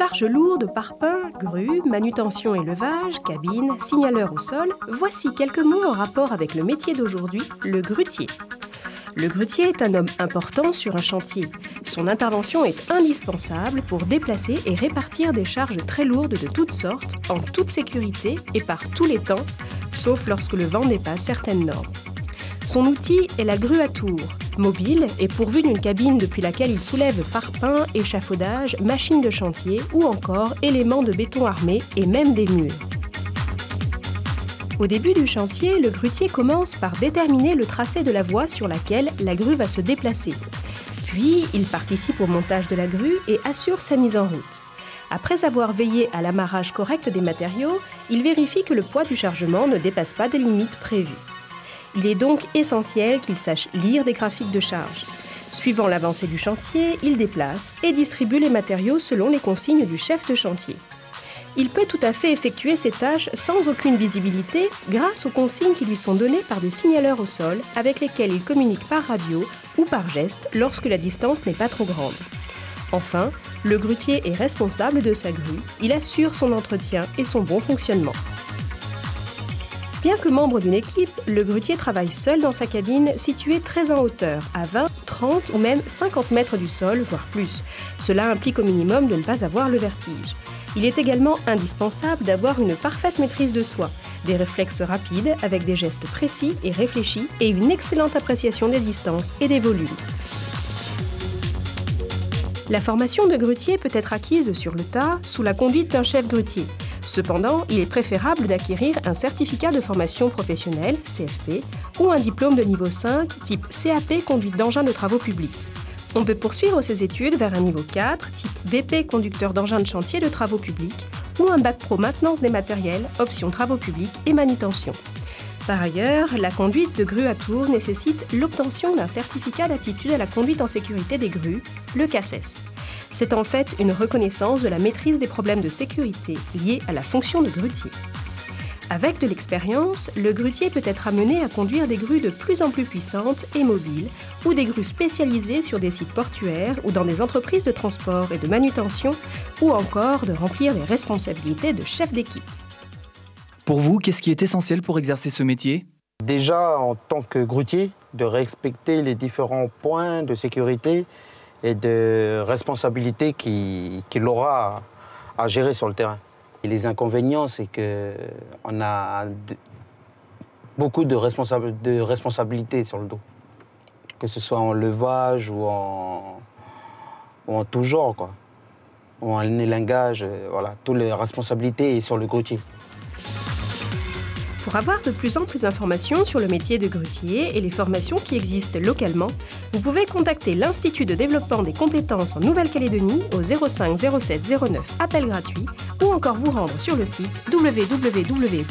Charges lourdes, parpaings, grues, manutention et levage, cabine, signaleur au sol, voici quelques mots en rapport avec le métier d'aujourd'hui, le grutier. Le grutier est un homme important sur un chantier. Son intervention est indispensable pour déplacer et répartir des charges très lourdes de toutes sortes, en toute sécurité et par tous les temps, sauf lorsque le vent dépasse certaines normes. Son outil est la grue à tour, mobile et pourvue d'une cabine depuis laquelle il soulève parpaings, échafaudages, machines de chantier ou encore éléments de béton armé et même des murs. Au début du chantier, le grutier commence par déterminer le tracé de la voie sur laquelle la grue va se déplacer. Puis, il participe au montage de la grue et assure sa mise en route. Après avoir veillé à l'amarrage correct des matériaux, il vérifie que le poids du chargement ne dépasse pas des limites prévues. Il est donc essentiel qu'il sache lire des graphiques de charge. Suivant l'avancée du chantier, il déplace et distribue les matériaux selon les consignes du chef de chantier. Il peut tout à fait effectuer ces tâches sans aucune visibilité grâce aux consignes qui lui sont données par des signaleurs au sol avec lesquels il communique par radio ou par geste lorsque la distance n'est pas trop grande. Enfin, le grutier est responsable de sa grue, il assure son entretien et son bon fonctionnement. Bien que membre d'une équipe, le grutier travaille seul dans sa cabine située très en hauteur, à 20, 30 ou même 50 mètres du sol, voire plus. Cela implique au minimum de ne pas avoir le vertige. Il est également indispensable d'avoir une parfaite maîtrise de soi, des réflexes rapides avec des gestes précis et réfléchis et une excellente appréciation des distances et des volumes. La formation de grutier peut être acquise sur le tas sous la conduite d'un chef grutier. Cependant, il est préférable d'acquérir un certificat de formation professionnelle, CFP, ou un diplôme de niveau 5, type CAP conduite d'engins de travaux publics. On peut poursuivre ses études vers un niveau 4, type BP conducteur d'engins de chantier de travaux publics, ou un bac pro maintenance des matériels, option travaux publics et manutention. Par ailleurs, la conduite de grue à tour nécessite l'obtention d'un certificat d'aptitude à la conduite en sécurité des grues, le CACES. C'est en fait une reconnaissance de la maîtrise des problèmes de sécurité liés à la fonction de grutier. Avec de l'expérience, le grutier peut être amené à conduire des grues de plus en plus puissantes et mobiles ou des grues spécialisées sur des sites portuaires ou dans des entreprises de transport et de manutention ou encore de remplir les responsabilités de chef d'équipe. Pour vous, qu'est-ce qui est essentiel pour exercer ce métier ? Déjà, en tant que grutier, de respecter les différents points de sécurité et de responsabilité qu'il aura à gérer sur le terrain. Et les inconvénients, c'est qu'on a beaucoup de responsabilités sur le dos, que ce soit en levage ou en tout genre, quoi. Ou en élingage, voilà, toutes les responsabilités sont sur le grutier. Pour avoir de plus en plus d'informations sur le métier de grutier et les formations qui existent localement, vous pouvez contacter l'Institut de développement des compétences en Nouvelle-Calédonie au 05 07 09 appel gratuit ou encore vous rendre sur le site www.idcnc.nc.